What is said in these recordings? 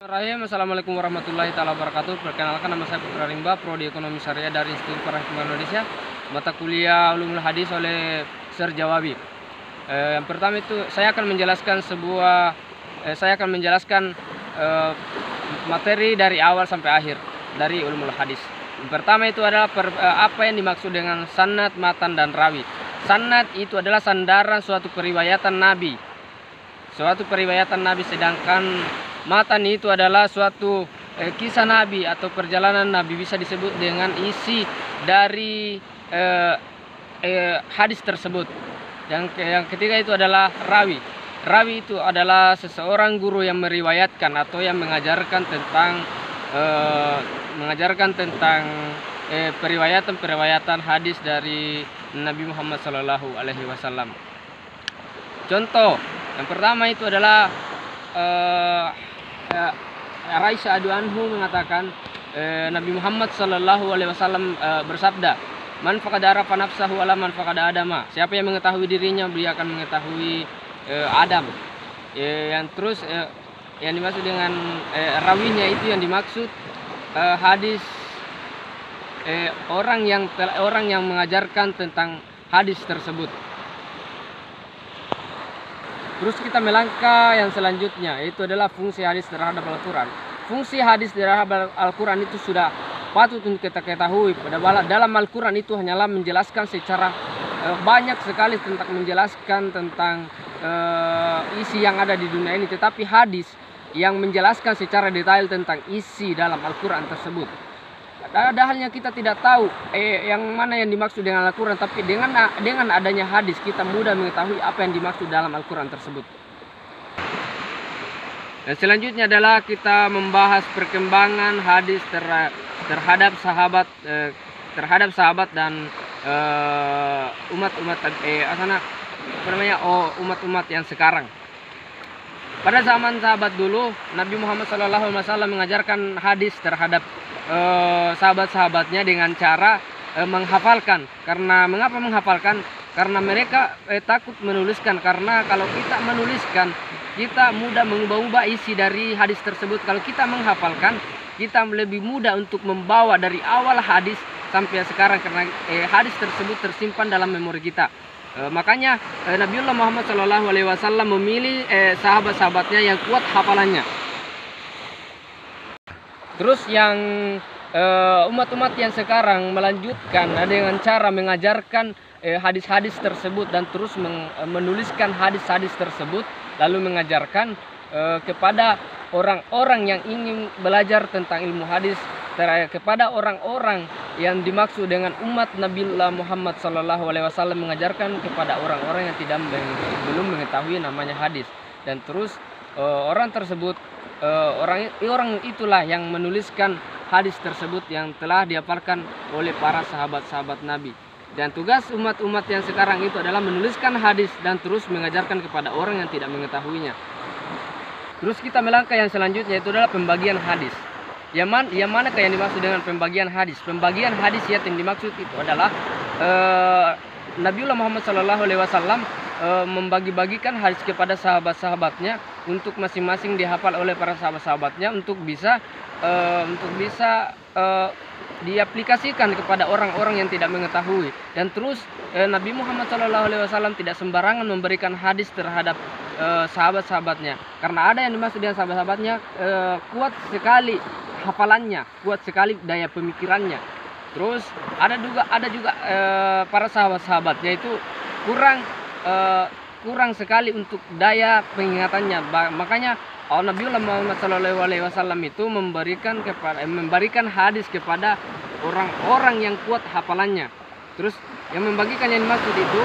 Assalamualaikum warahmatullahi wabarakatuh. Perkenalkan, nama saya Putra Rimba, Prodi Ekonomi Syariah dari Institut Perhimpunan Indonesia, mata kuliah Ulumul Hadis oleh Sir Jawabi. Yang pertama itu saya akan menjelaskan materi dari awal sampai akhir dari Ulumul Hadis. Yang pertama itu adalah apa yang dimaksud dengan sanad, matan, dan rawi. Sanad itu adalah sandaran suatu periwayatan Nabi. Sedangkan matan itu adalah suatu kisah Nabi atau perjalanan Nabi, bisa disebut dengan isi dari hadis tersebut. Yang ketiga itu adalah rawi. Rawi itu adalah seseorang guru yang meriwayatkan atau yang mengajarkan tentang periwayatan hadis dari Nabi Muhammad SAW. Contoh yang pertama itu adalah Aisyah radhiyallahu mengatakan Nabi Muhammad SAW bersabda, "Man faqad arafa nafsahu ala man faqad adama." Siapa yang mengetahui dirinya, dia akan mengetahui Adam. Yang dimaksud dengan rawinya itu yang dimaksud hadis orang yang mengajarkan tentang hadis tersebut. Terus kita melangkah yang selanjutnya, itu adalah fungsi hadis terhadap Al-Quran. Fungsi hadis terhadap Al-Quran itu sudah patut untuk kita ketahui. Dalam Al-Quran itu hanyalah menjelaskan secara banyak sekali tentang isi yang ada di dunia ini. Tetapi hadis yang menjelaskan secara detail tentang isi dalam Al-Quran tersebut. Ada halnya kita tidak tahu yang mana yang dimaksud dengan Al-Quran, tapi dengan adanya hadis kita mudah mengetahui apa yang dimaksud dalam Al-Quran tersebut. Dan selanjutnya adalah kita membahas perkembangan hadis terhadap sahabat dan umat yang sekarang. Pada zaman sahabat dulu, Nabi Muhammad SAW mengajarkan hadis terhadap sahabat-sahabatnya dengan cara menghafalkan. Mengapa menghafalkan? Karena mereka takut menuliskan, karena kalau kita menuliskan kita mudah mengubah-ubah isi dari hadis tersebut. Kalau kita menghafalkan, kita lebih mudah untuk membawa dari awal hadis sampai sekarang, karena hadis tersebut tersimpan dalam memori kita. Makanya Nabiullah Muhammad SAW memilih sahabat-sahabatnya yang kuat hafalannya. Terus yang umat-umat yang sekarang melanjutkan dengan cara mengajarkan hadis-hadis tersebut dan terus menuliskan hadis-hadis tersebut, lalu mengajarkan kepada orang-orang yang ingin belajar tentang ilmu hadis, kepada orang-orang yang dimaksud dengan umat Nabiullah Muhammad SAW, mengajarkan kepada orang-orang yang belum mengetahui namanya hadis. Dan terus orang tersebut orang itulah yang menuliskan hadis tersebut yang telah dihafalkan oleh para sahabat-sahabat Nabi. Dan tugas umat-umat yang sekarang itu adalah menuliskan hadis dan terus mengajarkan kepada orang yang tidak mengetahuinya. Terus kita melangkah yang selanjutnya, itu adalah pembagian hadis. Yang manakah yang dimaksud dengan pembagian hadis? Pembagian hadis yang dimaksud itu adalah Nabiullah Muhammad SAW membagi-bagikan hadis kepada sahabat-sahabatnya untuk masing-masing dihafal oleh para sahabat-sahabatnya untuk bisa diaplikasikan kepada orang-orang yang tidak mengetahui. Dan terus Nabi Muhammad SAW tidak sembarangan memberikan hadis terhadap sahabat-sahabatnya, karena ada yang dimaksud dengan sahabat-sahabatnya kuat sekali hafalannya, kuat sekali daya pemikirannya. Terus ada juga para sahabat-sahabatnya itu kurang sekali untuk daya pengingatannya. Makanya Nabiullah Muhammad SAW itu memberikan hadis kepada orang-orang yang kuat hafalannya. Terus yang membagikan yang dimaksud itu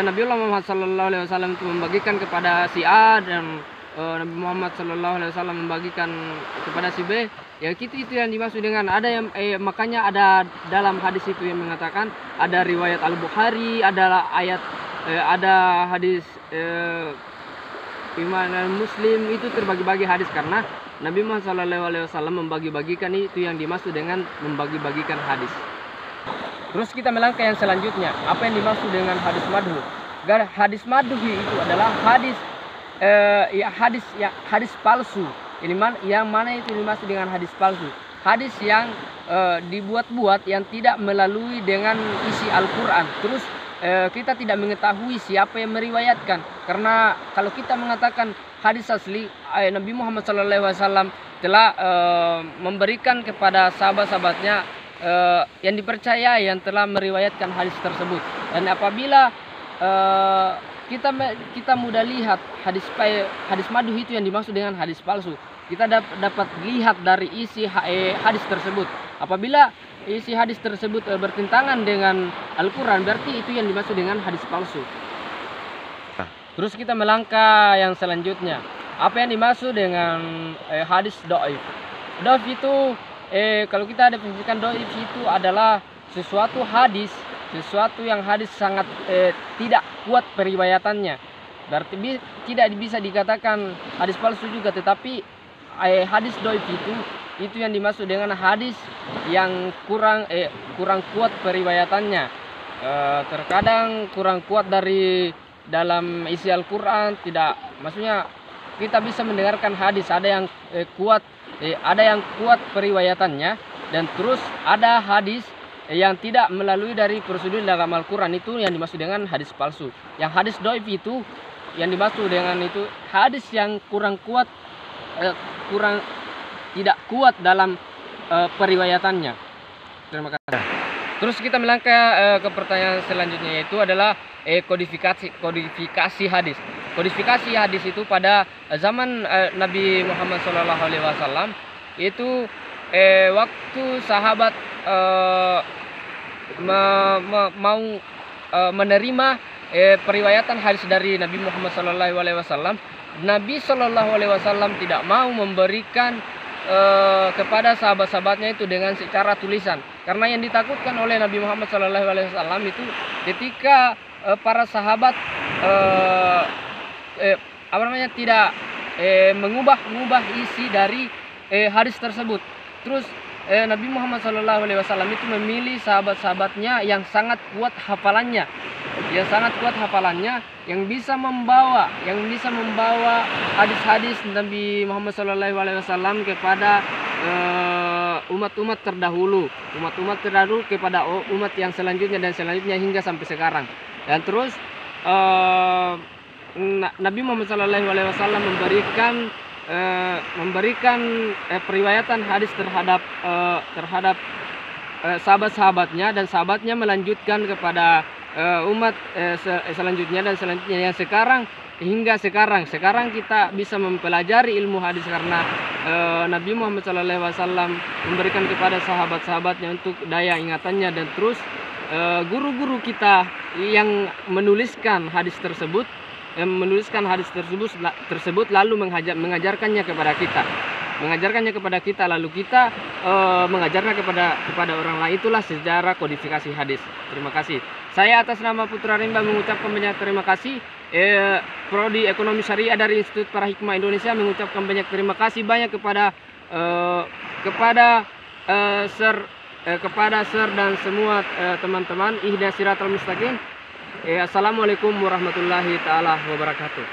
Nabiullah Muhammad SAW itu membagikan kepada si A, dan Nabi Muhammad SAW membagikan kepada si B. Ya itu yang dimaksud dengan ada yang makanya ada dalam hadis itu yang mengatakan, ada riwayat Al-Bukhari, ada hadis Imam Muslim, itu terbagi-bagi hadis karena Nabi Muhammad SAW membagi-bagikan. Itu yang dimaksud dengan membagi-bagikan hadis. Terus kita melangkah yang selanjutnya, apa yang dimaksud dengan hadis madhu? Hadis madhu itu adalah hadis hadis palsu Yang mana itu dimaksud dengan hadis palsu? Hadis yang dibuat-buat, yang tidak melalui dengan isi Al-Quran. Terus kita tidak mengetahui siapa yang meriwayatkan. Karena kalau kita mengatakan hadis asli, Nabi Muhammad SAW telah memberikan kepada sahabat-sahabatnya yang dipercayai, yang telah meriwayatkan hadis tersebut. Dan apabila kita mudah lihat hadis madhu itu yang dimaksud dengan hadis palsu, kita dapat lihat dari isi hadis tersebut. Apabila isi hadis tersebut bertentangan dengan Al-Quran, berarti itu yang dimaksud dengan hadis palsu. Terus kita melangkah yang selanjutnya. Apa yang dimaksud dengan hadis dhaif? Dhaif itu kalau kita definisikan dhaif itu adalah sesuatu yang hadis sangat tidak kuat periwayatannya. Berarti tidak bisa dikatakan hadis palsu juga, tetapi hadis dhaif itu yang dimaksud dengan hadis yang kurang kuat periwayatannya. Terkadang kurang kuat dari dalam isi Al-Quran, maksudnya kita bisa mendengarkan hadis ada yang kuat periwayatannya, dan terus ada hadis yang tidak melalui dari prosedur dalam Al-Quran, itu yang dimaksud dengan hadis palsu. Yang hadis dhaif itu yang dimaksud dengan itu hadis yang tidak kuat dalam periwayatannya. Terima kasih. Terus kita melangkah ke pertanyaan selanjutnya, yaitu adalah kodifikasi hadis. Kodifikasi hadis itu pada zaman Nabi Muhammad SAW itu waktu sahabat mau menerima periwayatan hadis dari Nabi Muhammad SAW, Nabi SAW tidak mau memberikan kepada sahabat-sahabatnya itu dengan secara tulisan, karena yang ditakutkan oleh Nabi Muhammad SAW itu ketika para sahabat tidak mengubah isi dari hadis tersebut. Terus Nabi Muhammad SAW itu memilih sahabat-sahabatnya yang sangat kuat hafalannya, yang bisa membawa hadis-hadis Nabi Muhammad SAW kepada umat-umat terdahulu kepada umat yang selanjutnya dan selanjutnya hingga sampai sekarang. Dan terus Nabi Muhammad SAW memberikan periwayatan hadis terhadap sahabat-sahabatnya, dan sahabatnya melanjutkan kepada umat selanjutnya dan selanjutnya, yang hingga sekarang kita bisa mempelajari ilmu hadis karena Nabi Muhammad SAW memberikan kepada sahabat-sahabatnya untuk daya ingatannya. Dan terus guru-guru kita yang menuliskan hadis tersebut lalu mengajarkannya kepada kita, lalu kita mengajarnya kepada orang lain. Itulah sejarah kodifikasi hadis. Terima kasih. Saya atas nama Putra Rimba mengucapkan banyak terima kasih. Prodi Ekonomi Syariah dari Institut Para Hikmah Indonesia mengucapkan banyak terima kasih banyak kepada Sir dan semua teman-teman. Ihdinas siratal mustaqim. Assalamualaikum warahmatullahi taala wabarakatuh.